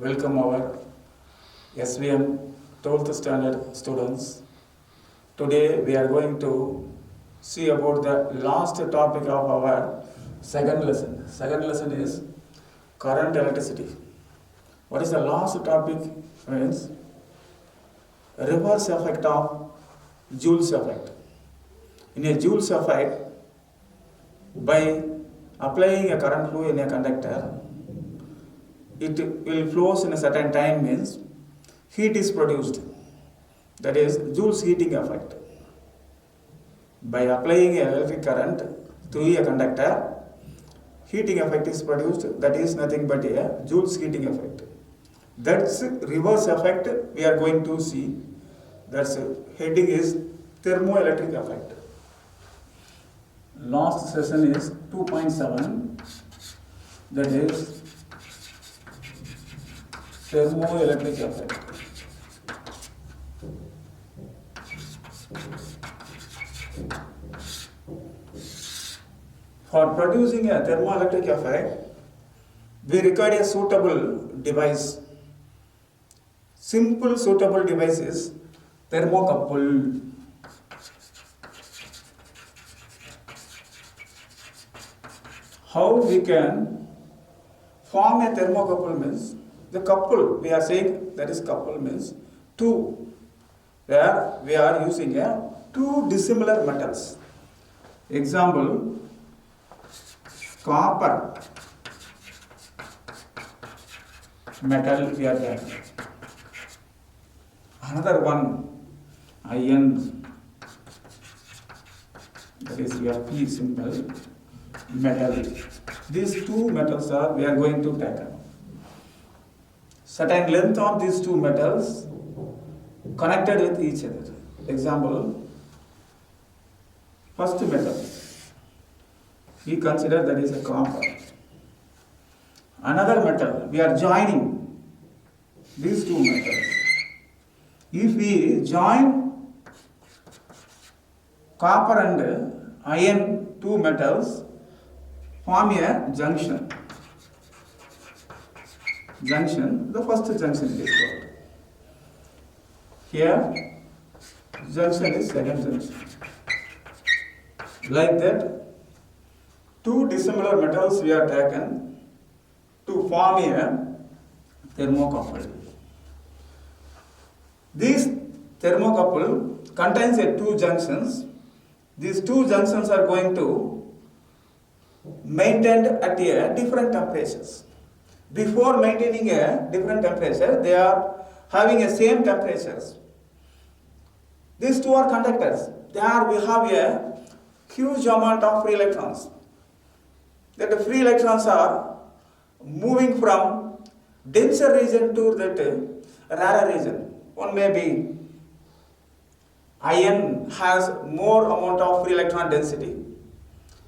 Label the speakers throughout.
Speaker 1: Welcome our SVM 12th standard students. Today we are going to see about the last topic of our second lesson. Second lesson is current electricity. What is the last topic? Means reverse effect of Joule's effect. In a Joule's effect, by applying a current flow in a conductor, it will flows in a certain time, means heat is produced, that is Joule's heating effect. By applying an electric current through a conductor, heating effect is produced, that is nothing but a Joule's heating effect. That's reverse effect we are going to see. That's heading is thermoelectric effect. Last session is 2.7, that is thermoelectric effect. For producing a thermoelectric effect, we require a suitable device. Simple suitable device is thermocouple. How we can form a thermocouple means, the couple we are saying, that is couple means two, where we are using two dissimilar metals. Example, copper metal we are taking. Another one, iron, that is Fe symbol, metal. These two metals we are going to take. Certain length of these two metals connected with each other. Example, first metal, we consider that is a copper. Another metal, we are joining these two metals. If we join copper and iron, two metals, form a junction. Junction, the first junction is called. Here, junction is second junction. Like that, two dissimilar metals we are taken to form a thermocouple. This thermocouple contains two junctions. These two junctions are going to maintained at a different temperatures. Before maintaining a different temperature, they are having a same temperatures. These two are conductors. There we have a huge amount of free electrons. That the free electrons are moving from denser region to that rarer region. One may be iron has more amount of free electron density,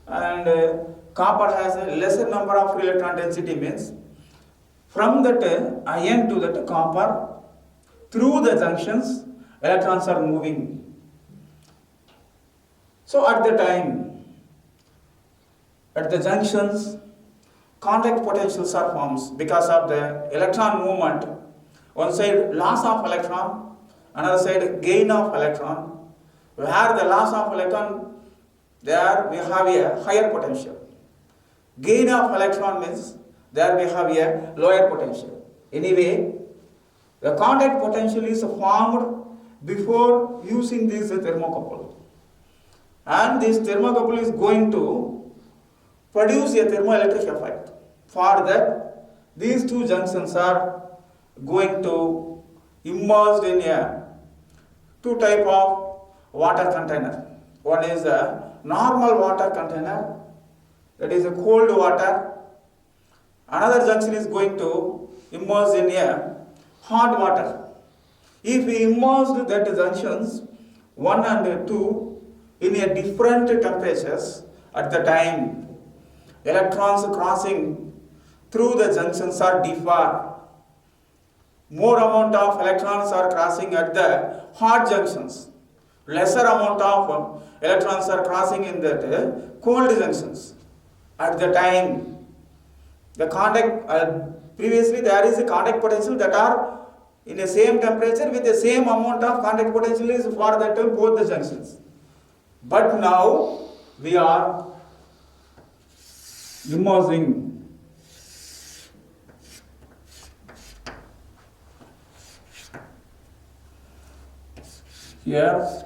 Speaker 1: and copper has a lesser number of free electron density, means from that iron to that copper, through the junctions, electrons are moving. So at the time, at the junctions, contact potentials are formed because of the electron movement. One side loss of electron, another side gain of electron. Where the loss of electron, there we have a higher potential. Gain of electron means there we have a lower potential. Anyway, the contact potential is formed before using this thermocouple. And this thermocouple is going to produce a thermoelectric effect. For that, these two junctions are going to immersed in a two type of water container. One is a normal water container, that is a cold water. Another junction is going to immerse in a hot water. If we immerse that junctions 1 and 2 in a different temperatures, at the time electrons crossing through the junctions are differ. More amount of electrons are crossing at the hot junctions. Lesser amount of electrons are crossing in the cold junctions. At the time, the contact Previously there is a contact potential that are in the same temperature with the same amount of contact potential is for that both the junctions. But now we are immersing here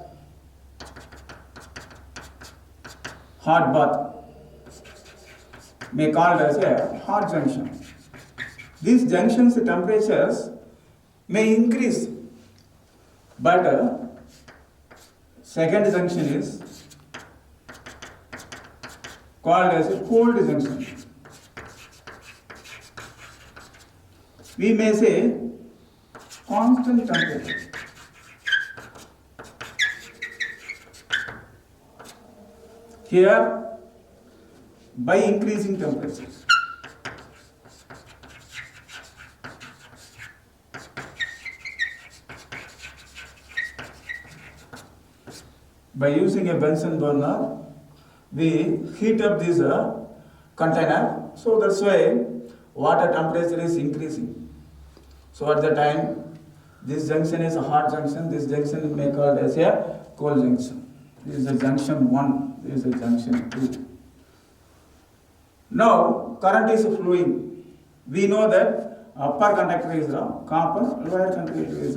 Speaker 1: hot bath may called as a hot junction. These junctions temperatures may increase, but second junction is called as a cold junction. We may say constant temperature. Here, by increasing temperature. By using a Bunsen burner, we heat up this container, so that's why water temperature is increasing. So at the time, this junction is a hot junction, this junction may called as a cold junction. This is a junction 1, this is a junction 2. Now, current is flowing. We know that upper conductor is copper, lower conductor is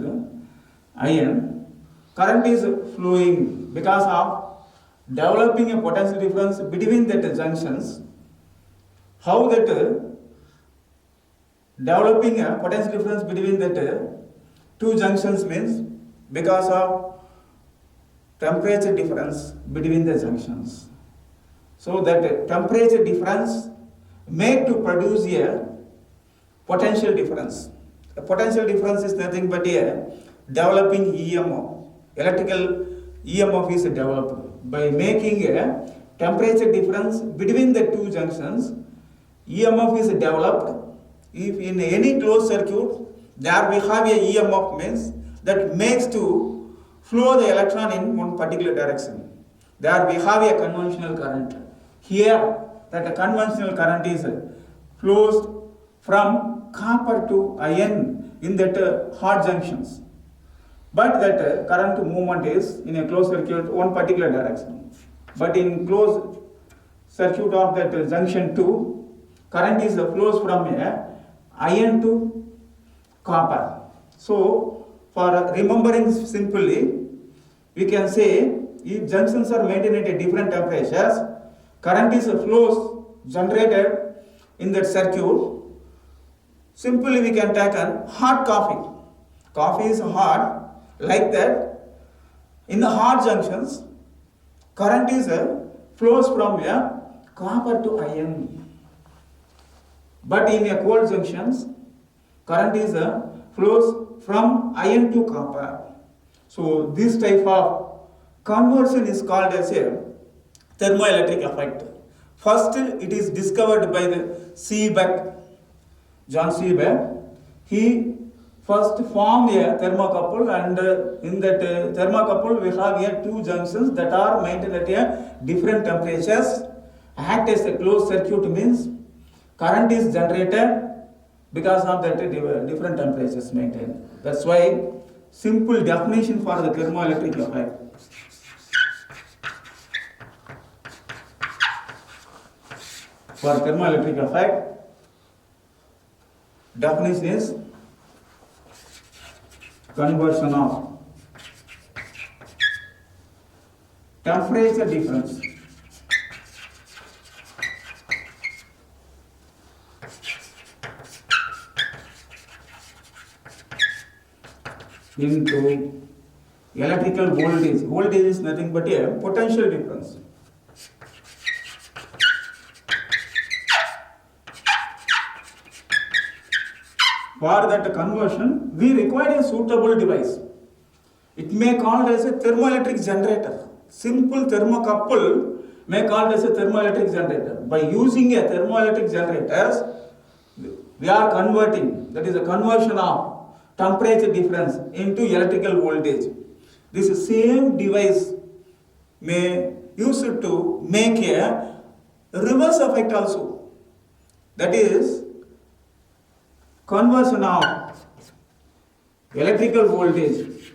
Speaker 1: iron. Current is flowing because of developing a potential difference between the junctions. How that developing a potential difference between the two junctions means because of temperature difference between the junctions. So that temperature difference make to produce a potential difference. A potential difference is nothing but a developing EMF. Electrical EMF is developed by making a temperature difference between the two junctions. EMF is developed. If in any closed circuit there we have a EMF means that makes to flow the electron in one particular direction. There we have a conventional current. Here that a conventional current is flows from copper to iron in that hot junctions. But that current movement is in a closed circuit one particular direction. But in closed circuit of that junction 2, current is flows from iron to copper. So for remembering simply, we can say if junctions are maintained at different temperatures, current is flows generated in that circuit. Simply we can take an hot coffee. Coffee is hot, like that. In the hot junctions, current is flows from copper to iron. But in a cold junctions, current is flows from iron to copper. So this type of conversion is called as a thermoelectric effect. First, it is discovered by the Seebeck, John Seebeck. He first formed a thermocouple, and in that thermocouple we have here two junctions that are maintained at a different temperatures. Act as a closed circuit means current is generated because of that different temperatures maintained. That's why simple definition for the thermoelectric effect. For thermoelectric effect, definition is conversion of temperature difference into electrical voltage. Voltage is nothing but a potential difference. For that conversion, we require a suitable device. It may called as a thermoelectric generator. Simple thermocouple may called as a thermoelectric generator. By using a thermoelectric generators, we are converting, that is a conversion of temperature difference into electrical voltage. This same device may use it to make a reverse effect also. That is, conversion of electrical voltage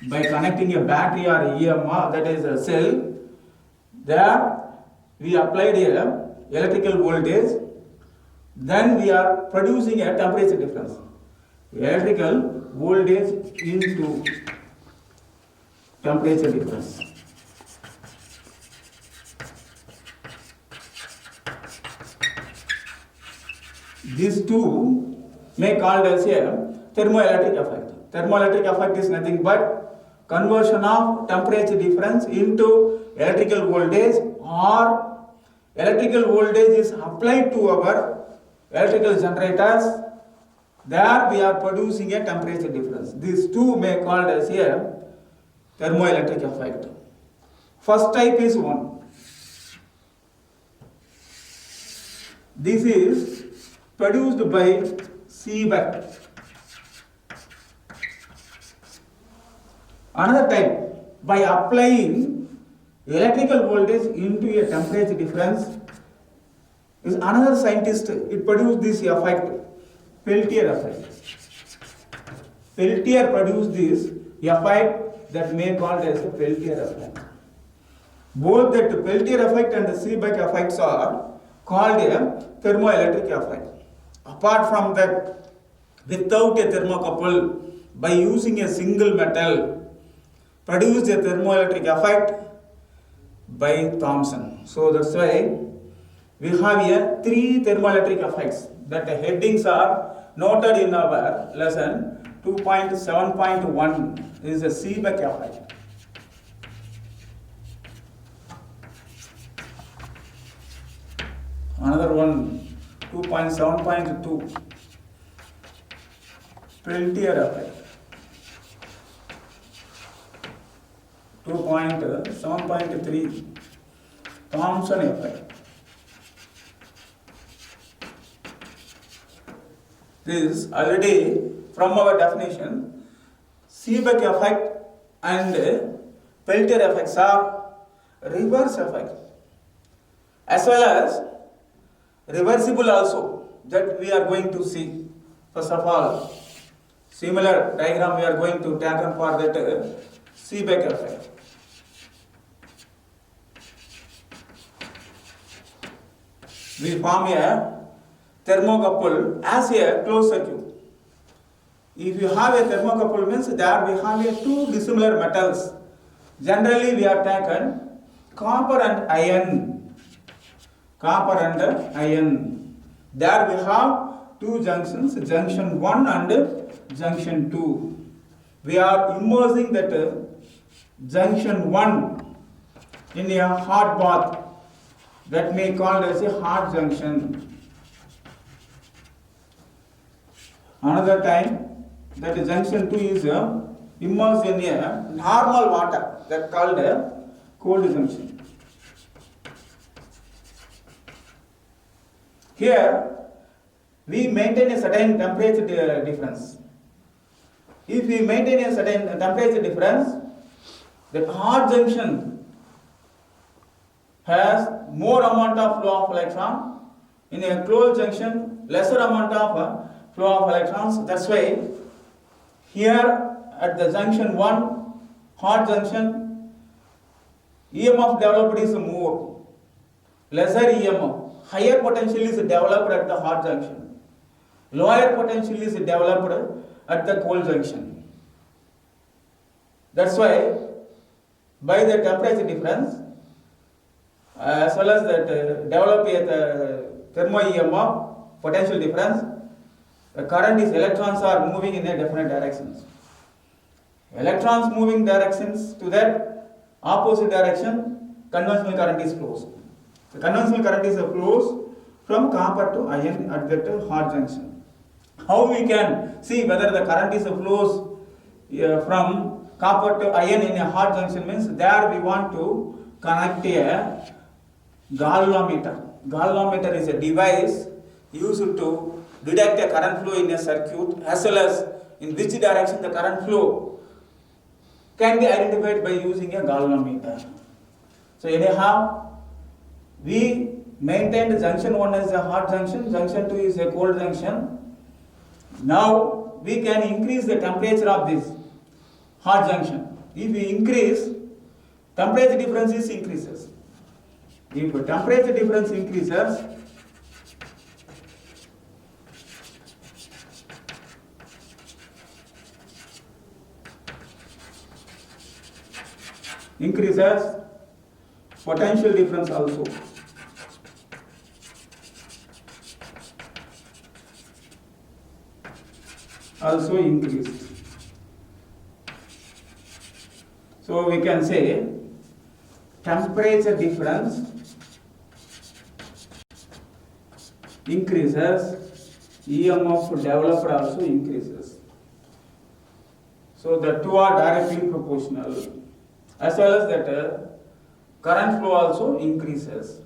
Speaker 1: by connecting a battery or EMR, that is a cell. There we applied a electrical voltage, then we are producing a temperature difference. Electrical voltage into temperature difference. These two may called as a thermoelectric effect. Thermoelectric effect is nothing but conversion of temperature difference into electrical voltage, or electrical voltage is applied to our electrical generators. There we are producing a temperature difference. These two may called as a thermoelectric effect. First type is one. This is produced by Seebeck. Another type, by applying electrical voltage into a temperature difference, is another scientist, it produced this effect, Peltier effect. Peltier produced this effect that may called as a Peltier effect. Both that Peltier effect and the Seebeck effects are called a thermoelectric effect. Apart from that, without a thermocouple, by using a single metal, produced a thermoelectric effect by Thomson. So that's why we have here three thermoelectric effects that the headings are noted in our lesson. 2.7.1 is a Seebeck effect. Another one, 2.7.2, Peltier effect. 2.7.3, Thomson effect. This is already from our definition. Seebeck effect and Peltier effects are reverse effect, as well as reversible also, that we are going to see. First of all, similar diagram we are going to take on for that Seebeck effect. We form a thermocouple as a closed circuit. If you have a thermocouple, means there we have a two dissimilar metals. Generally we are taken copper and iron. Copper and iron. There we have two junctions, junction 1 and junction 2. We are immersing that junction 1 in a hot bath, that may called as a hot junction. Another time, that junction 2 is immersed in a normal water, that called a cold junction. Here we maintain a certain temperature difference. If we maintain a certain temperature difference, the hot junction has more amount of flow of electron. In a closed junction, lesser amount of flow of electrons. That's why here at the junction 1, hot junction, EMF developed is more, lesser EMF. Higher potential is developed at the hot junction. Lower potential is developed at the cold junction. That's why by the temperature difference, as well as that develop a thermo EMF potential difference, the current is electrons are moving in a different directions. Electrons moving directions to that opposite direction, conventional current is flows. The conventional current is flows from copper to iron at that hot junction. How we can see whether the current is flows from copper to iron in a hot junction, means there we want to connect a galvanometer. Galvanometer is a device used to detect a current flow in a circuit, as well as in which direction the current flow can be identified by using a galvanometer. So anyhow, we maintained junction 1 is a hot junction, junction 2 is a cold junction. Now we can increase the temperature of this hot junction. If we increase, temperature difference increases. If temperature difference increases, potential difference also increased. So we can say temperature difference increases, EMF developed also increases. So the two are directly proportional, as well as that current flow also increases.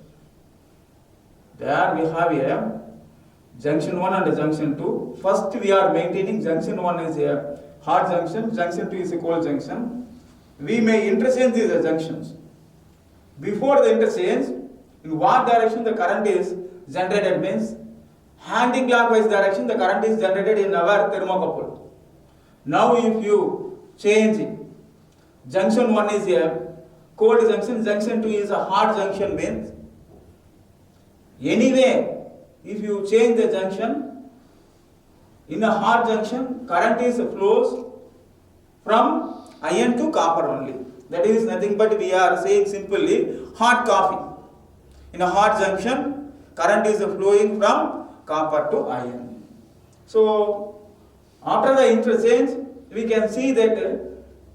Speaker 1: There we have a junction 1 and junction 2. First we are maintaining junction 1 is a hot junction, junction 2 is a cold junction. We may interchange these junctions. Before the interchange, in what direction the current is generated means anti-clockwise direction the current is generated in our thermocouple. Now if you change, junction 1 is a cold junction, junction 2 is a hot junction means anyway if you change the junction, in a hot junction current is flows from iron to copper only. That is nothing but we are saying simply hot coffee. In a hot junction current is flowing from copper to iron. So after the interchange we can see that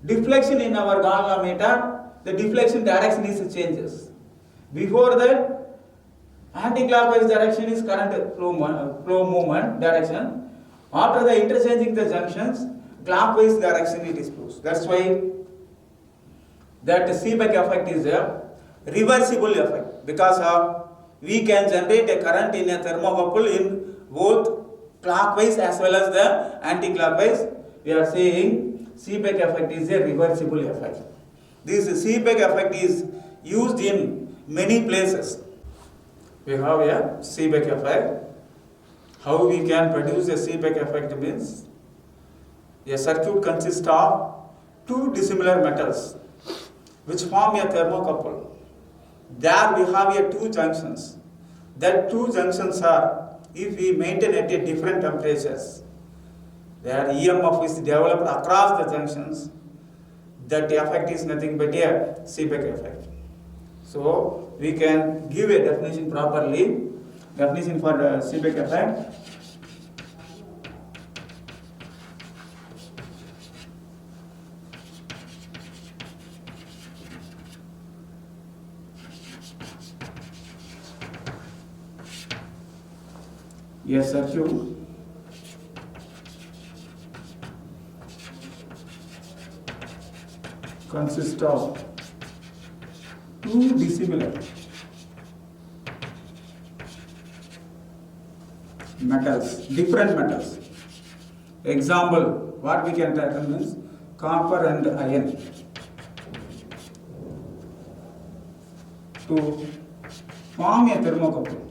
Speaker 1: deflection in our galvanometer, the deflection direction is changes. Before that anti-clockwise direction is current flow movement direction. After the interchanging the junctions, clockwise direction it is flows. That's why that Seebeck effect is a reversible effect, because we can generate a current in a thermocouple in both clockwise as well as the anti-clockwise. We are saying Seebeck effect is a reversible effect. This Seebeck effect is used in many places. We have a Seebeck effect. How we can produce a Seebeck effect means a circuit consists of two dissimilar metals which form a thermocouple. There we have a two junctions. That two junctions are, if we maintain at a different temperatures, their EMF is developed across the junctions. That effect is nothing but a Seebeck effect. So we can give a definition properly. Definition for the Seebeck effect. A circuit consists of two dissimilar metals, different metals. Example, what we can take means copper and iron. To form a thermocouple,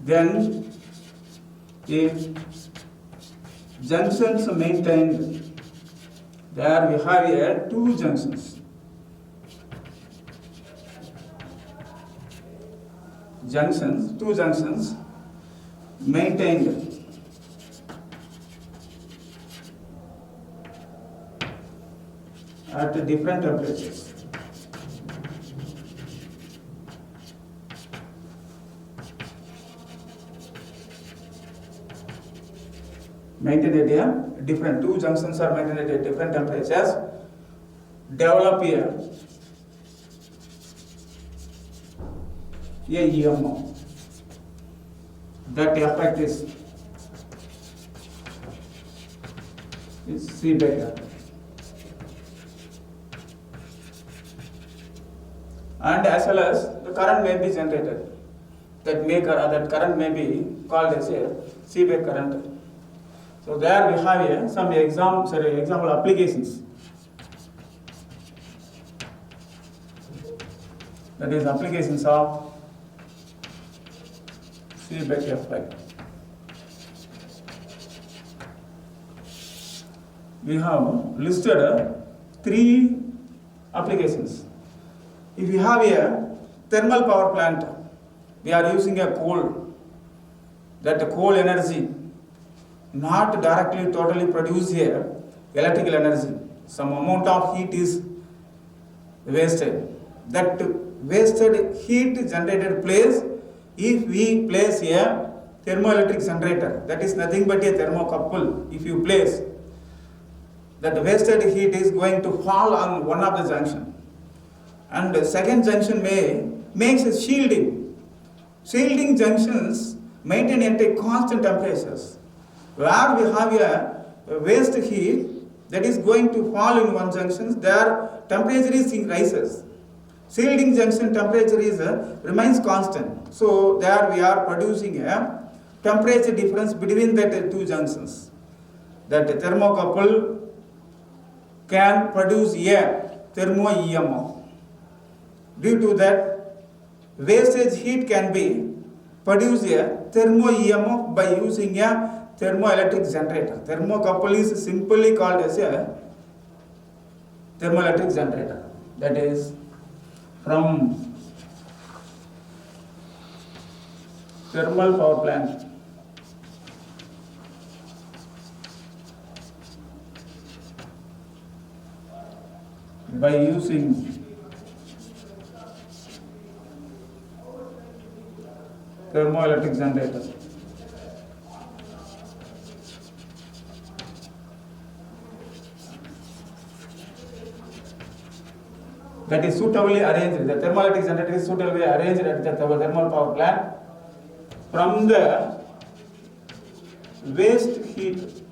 Speaker 1: then if junctions maintained, there we have here two junctions. Two junctions maintained at different temperatures. Maintained at a different, two junctions are maintained at different temperatures, develop here a EMF. That effect is Seebeck. And as well as the current may be generated. That current may be called as a Seebeck current. So there we have here some example applications. That is applications of Seebeck Fi. We have listed 3 applications. If you have a thermal power plant, we are using a coal. That coal energy not directly totally produce here electrical energy. Some amount of heat is wasted. That wasted heat generated place, if we place a thermoelectric generator, that is nothing but a thermocouple. If you place, that wasted heat is going to fall on one of the junction, and the second junction makes a shielding. Shielding junctions maintain at a constant temperatures. Where we have a waste heat that is going to fall in one junction, their temperature is rises. Shielding junction temperature is remains constant. So there we are producing a temperature difference between the 2 junctions. That thermocouple can produce a thermo EMF. Due to that, wastage heat can be produced a thermo EMF by using a thermoelectric generator. Thermocouple is simply called as a thermoelectric generator. That is from thermal power plant. By using thermoelectric generator. That is suitably arranged. The thermoelectric generator is suitably arranged at the thermal power plant. From the waste heat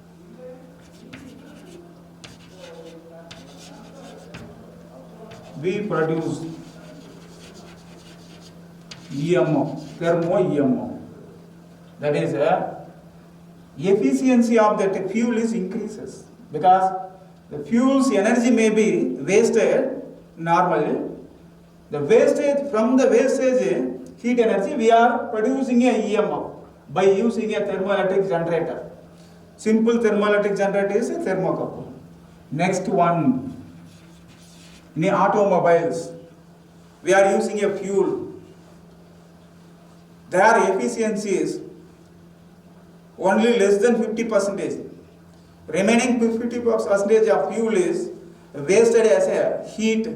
Speaker 1: we produce EMF, thermo EMF. That is, efficiency of that fuel is increases because the fuel's energy may be wasted normally. The wastage, from the wastage heat energy, we are producing a EMF by using a thermoelectric generator. Simple thermoelectric generator is a thermocouple. Next one, in automobiles, we are using a fuel. Their efficiency is only less than 50%. Remaining 50% of fuel is wasted as a heat.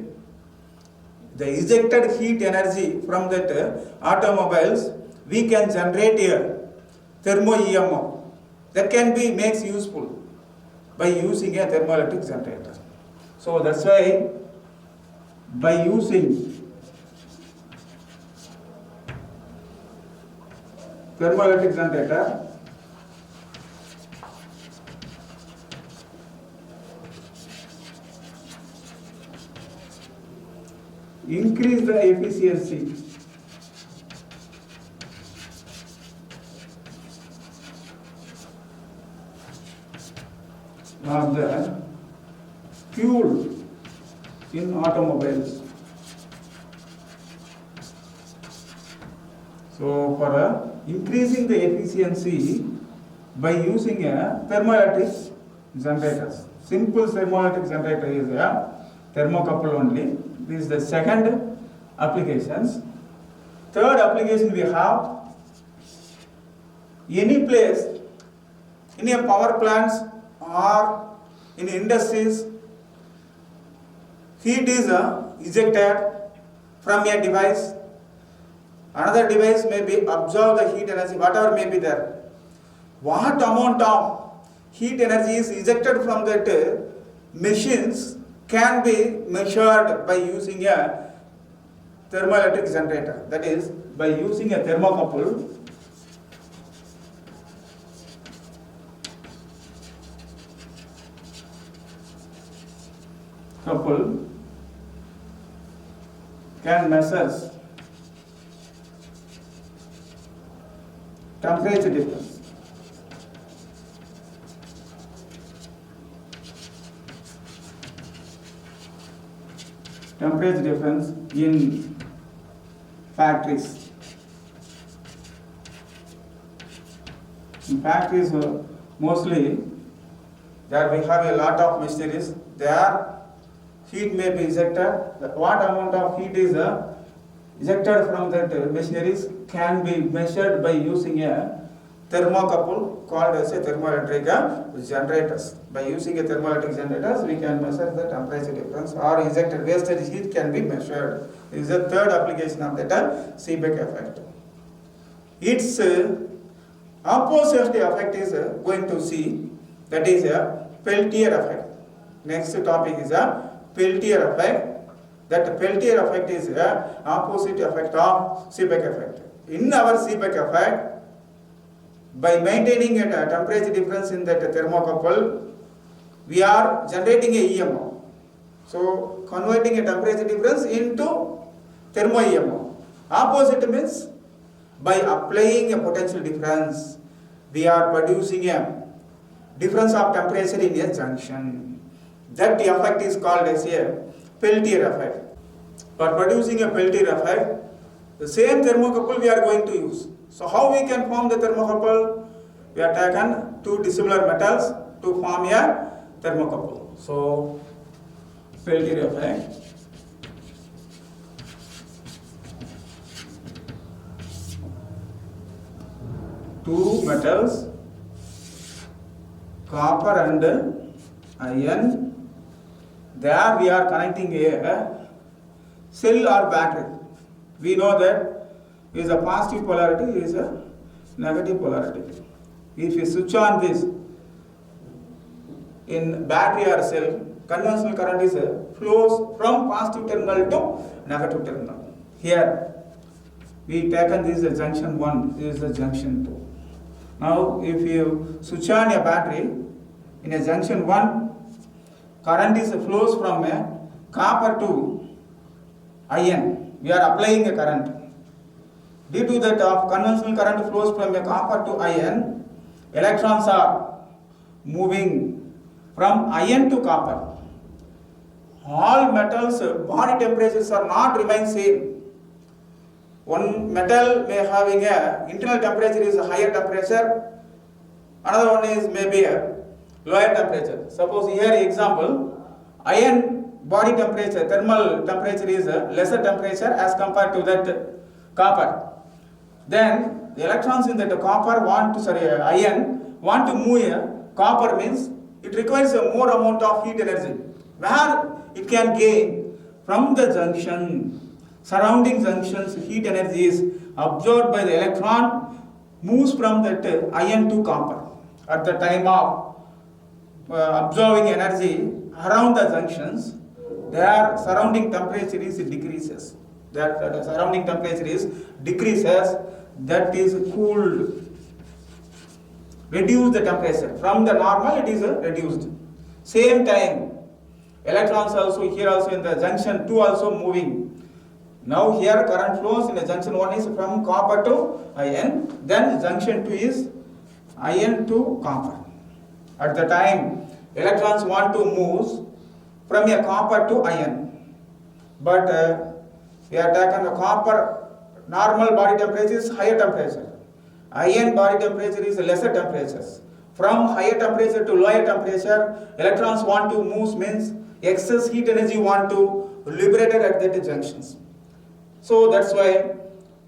Speaker 1: The ejected heat energy from that automobiles, we can generate a thermo EMF that can be makes useful by using a thermoelectric generator. So that's why by using thermoelectric generator, increase the efficiency of the fuel in automobiles. So for increasing the efficiency by using a thermoelectric generators. Simple thermoelectric generator is a thermocouple only. This is the second applications. Third application we have, any place in a power plants or in industries, heat is ejected from a device. Another device may be absorb the heat energy, whatever may be there. What amount of heat energy is ejected from that machines can be measured by using a thermoelectric generator. That is, by using a thermocouple. Couple can measure temperature difference. temperature difference in factories. In factories, mostly there we have a lot of machineries. There heat may be ejected. What amount of heat is ejected from that machineries can be measured by using a thermocouple called as a thermoelectric generators. By using a thermoelectric generators, we can measure the temperature difference, or ejected wasted heat can be measured. This is the third application of that Seebeck effect. Its opposite effect is going to see, that is a Peltier effect. Next topic is a Peltier effect. That Peltier effect is the opposite effect of Seebeck effect. In our Seebeck effect, by maintaining a temperature difference in that thermocouple, we are generating a EMF. So, converting a temperature difference into thermo EMF. Opposite means by applying a potential difference, we are producing a difference of temperature in a junction. That effect is called as a Peltier effect. For producing a Peltier effect, the same thermocouple we are going to use. So how we can form the thermocouple? We have taken two dissimilar metals to form a thermocouple. So Peltier effect. Two metals, copper and iron. There we are connecting a cell or battery. We know that is a positive polarity, is a negative polarity. If you switch on this in battery or cell, conventional current is flows from positive terminal to negative terminal. Here we taken this as junction 1, this is the junction 2. Now if you switch on a battery in a junction 1, current is flows from a copper to iron. We are applying a current. Due to that conventional current flows from a copper to iron, electrons are moving from iron to copper. All metals body temperatures are not remain same. One metal may having a internal temperature is a higher temperature, another one is maybe a lower temperature. Suppose here example, iron body temperature, thermal temperature is a lesser temperature as compared to that copper. Then the electrons in that copper iron want to move a copper, means it requires a more amount of heat energy. Where it can gain from the junction, surrounding junctions, heat energy is absorbed by the electron, moves from that iron to copper. At the time of absorbing energy around the junctions, their surrounding temperature is decreases. That surrounding temperature is decreases, that is cooled. Reduce the temperature. From the normal it is reduced. Same time, electrons also here also in the junction 2 also moving. Now here current flows in the junction 1 is from copper to iron, then junction 2 is iron to copper. At the time, electrons want to move from a copper to iron, but we are taken a copper normal body temperature is higher temperature, iron body temperature is lesser temperatures. From higher temperature to lower temperature, electrons want to move, means excess heat energy want to liberate at the junctions. So that's why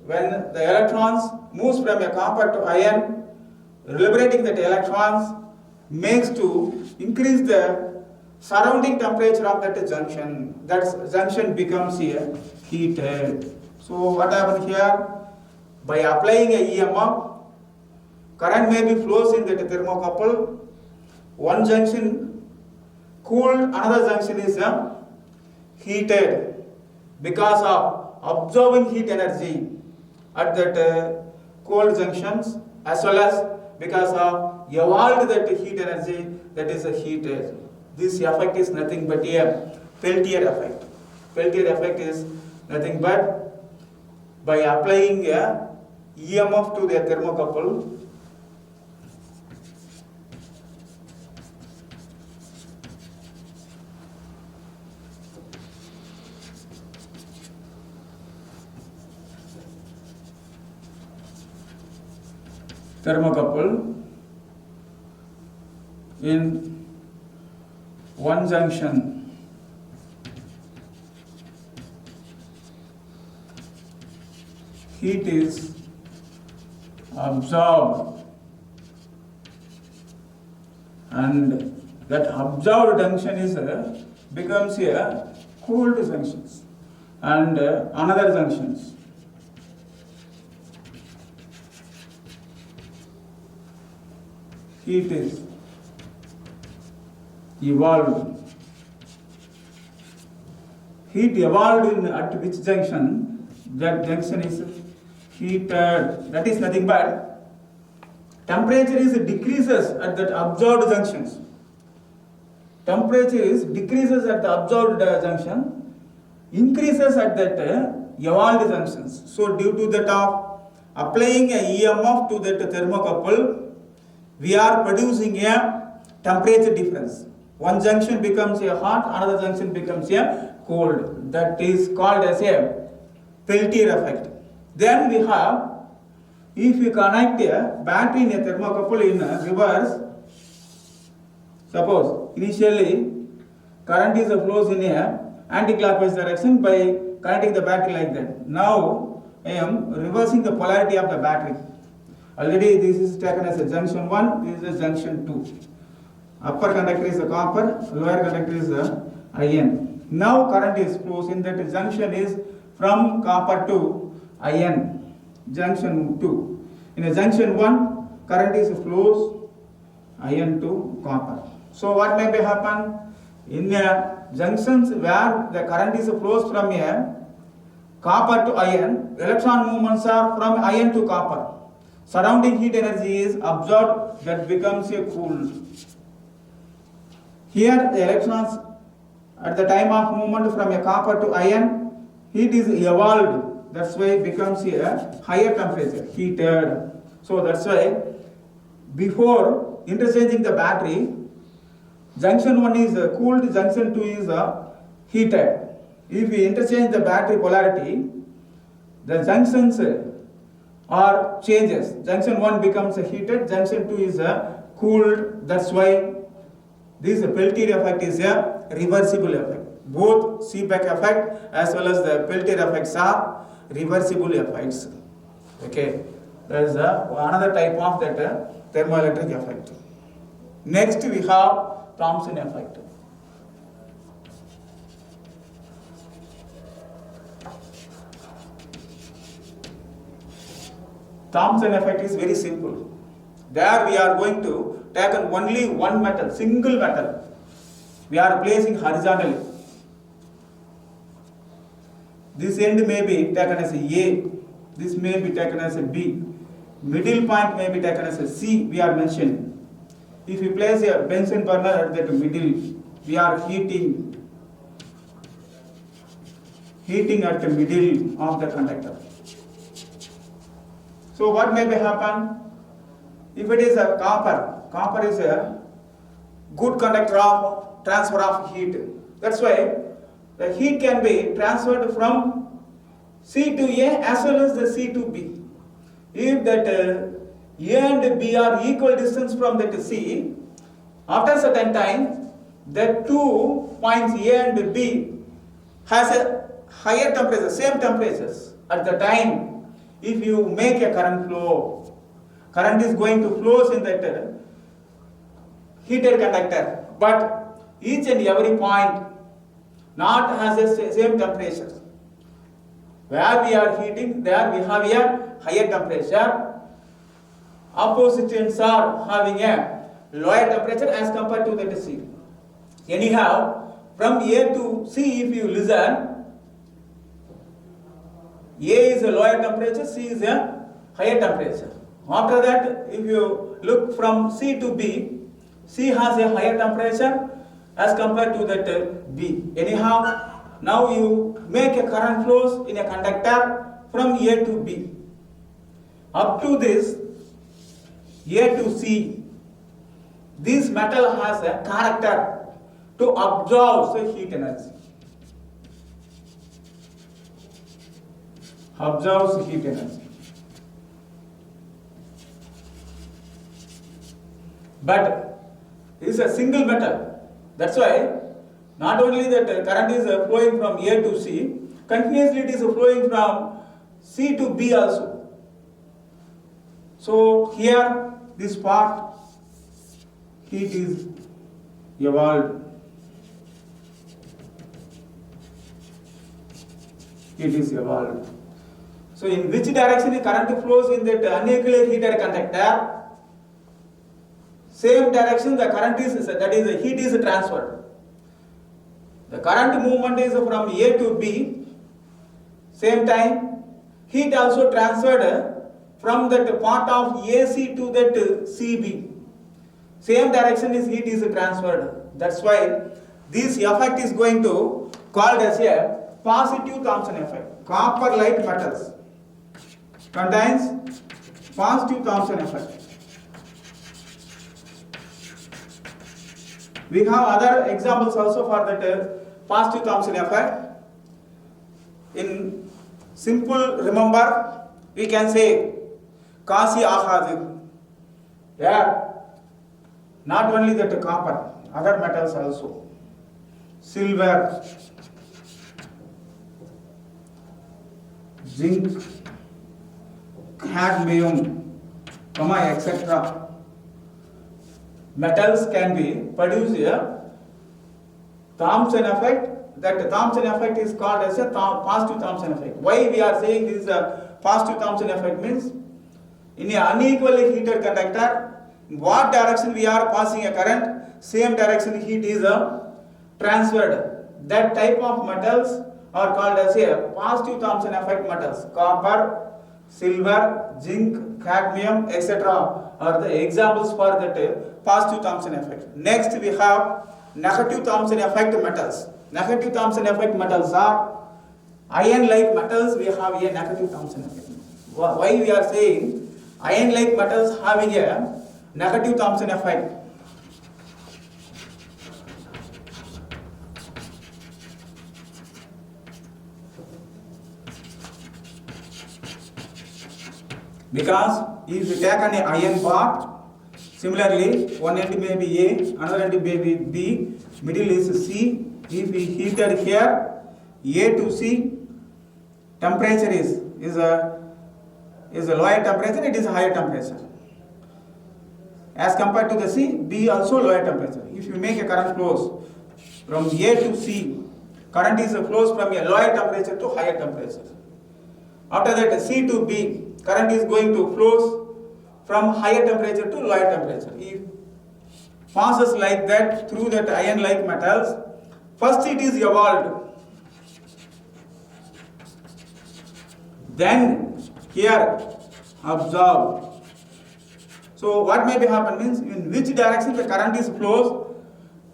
Speaker 1: when the electrons moves from a copper to iron, liberating that electrons makes to increase the surrounding temperature of that junction. That junction becomes here heated. So what happens here? By applying a EMF, current may be flows in that thermocouple. One junction cooled, another junction is heated because of absorbing heat energy at that cold junctions, as well as because of evolved that heat energy, that is heated. This effect is nothing but a Peltier effect. Peltier effect is nothing but by applying a EMF to the thermocouple, thermocouple in one junction heat is absorbed and that absorbed junction is becomes a cooled junctions and another junctions heat is evolved. Heat evolved in at which junction? That junction is heated. That is nothing but temperature is decreases at that absorbed junctions. Temperature is decreases at the absorbed junction, increases at that evolved junctions. So due to that of applying a EMF to that thermocouple, we are producing a temperature difference. One junction becomes a hot, another junction becomes a cold. That is called as a Peltier effect. Then we have, if you connect a battery in a thermocouple in reverse, suppose initially current is flows in a anti-clockwise direction by connecting the battery like that. Now I am reversing the polarity of the battery. Already this is taken as a junction 1, this is a junction 2. Upper conductor is the copper, lower conductor is the iron. Now current is flows in that junction is from copper to iron, junction 2. In a junction 1, current is flows iron to copper. So what may be happen? In a junctions where the current is flows from a copper to iron, electron movements are from iron to copper. Surrounding heat energy is absorbed, that becomes a cooled. Here the electrons at the time of movement from a copper to iron, heat is evolved, that's why it becomes a higher temperature, heated. So that's why before interchanging the battery, junction 1 is cooled, junction 2 is heated. If we interchange the battery polarity, the junctions are changes. Junction 1 becomes heated, junction 2 is cooled. That's why this Peltier effect is a reversible effect. Both Seebeck effect as well as the Peltier effects are reversible effects. Okay, there is another type of that thermoelectric effect. Next we have Thomson effect. Thomson effect is very simple. There we are going to take only one metal, single metal. We are placing horizontally. This end may be taken as A, this may be taken as a B. Middle point may be taken as a C, we are mentioning. If you place a Bunsen burner at that middle, we are heating at the middle of the conductor. So what may be happen? If it is a copper is a good conductor of transfer of heat. That's why the heat can be transferred from C to A as well as the C to B. If that A and B are equal distance from that C, after a certain time, the 2 points A and B has a higher temperature, same temperatures. At the time, if you make a current flow, current is going to flow in that heated conductor, but each and every point not has the same temperature. Where we are heating, there we have a higher temperature. Opposite ends are having a lower temperature as compared to that C. Anyhow, from A to C, if you listen, A is a lower temperature, C is a higher temperature. After that, if you look from C to B, C has a higher temperature as compared to that B. Anyhow, now you make a current flows in a conductor from A to B. Up to this, A to C, this metal has a character to absorb the heat energy. Absorbs heat energy. but it is a single metal. That's why not only that current is flowing from A to C, continuously it is flowing from C to B also. So here this part heat is evolved. Heat is evolved. So in which direction the current flows in that unequally heated conductor? Same direction the current is, that is the heat is transferred. The current movement is from A to B. Same time heat also transferred from that part of AC to that CB. Same direction is heat is transferred. That's why this effect is going to called as a positive Thomson effect. Copper like metals contains positive Thomson effect. We have other examples also for that positive Thomson effect. In simple remember, we can say Kasi Ahad. Yeah. Not only that copper, other metals also. Silver, zinc, cadmium, etc. Metals can be produced here. Thomson effect, that Thomson effect is called as a positive Thomson effect. Why we are saying this is a positive Thomson effect means in an unequally heated conductor, in what direction we are passing a current, same direction heat is transferred. That type of metals are called as a positive Thomson effect metals. Copper, silver, zinc, cadmium, etc. are the examples for that positive Thomson effect. Next we have negative Thomson effect metals. Negative Thomson effect metals are iron-like metals. We have a negative Thomson effect. Why we are saying iron-like metals having a negative Thomson effect? Because if you take an iron part, similarly one end may be A, another end may be B, middle is C. If we heated here A to C, temperature is a lower temperature, it is a higher temperature. As compared to the C, B also lower temperature. If you make a current flows from A to C, current is flows from a lower temperature to higher temperature. After that C to B, current is going to flows from higher temperature to lower temperature. If passes like that through that iron-like metals, first it is evolved. Then here absorbed. So what may be happen means in which direction the current is flows,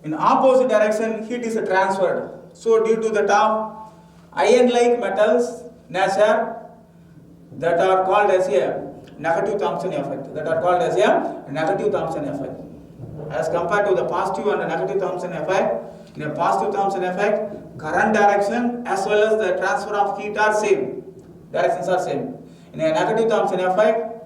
Speaker 1: in opposite direction heat is transferred. So due to the top iron-like metals nature, that are called as a negative Thomson effect. That are called as a negative Thomson effect. As compared to the positive and the negative Thomson effect, in a positive Thomson effect, current direction as well as the transfer of heat are same. Directions are same. In a negative Thomson effect,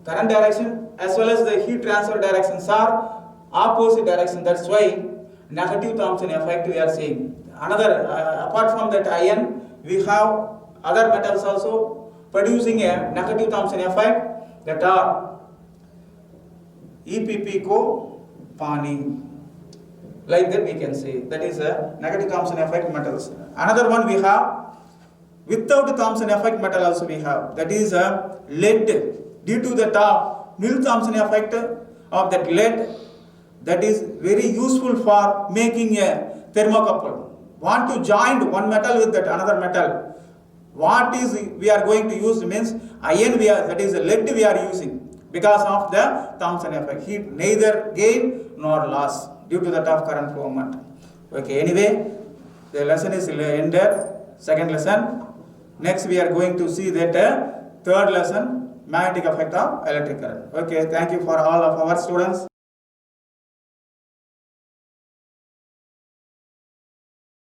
Speaker 1: current direction as well as the heat transfer directions are opposite direction. That's why negative Thomson effect we are saying. Another, apart from that iron, we have other metals also producing a negative Thomson effect, that are EPP co Pani. Like that we can say. That is a negative Thomson effect metals. Another one we have without Thomson effect metal also we have. That is a lead. Due to the top nil Thomson effect of that lead, that is very useful for making a thermocouple. Want to join one metal with that another metal. What is we are going to use means iron that is lead we are using because of the Thomson effect. Heat neither gain nor loss due to the top current flow movement. Okay, anyway, the lesson is ended. Second lesson. Next we are going to see that third lesson, magnetic effect of electric current. Okay, thank you for all of our students.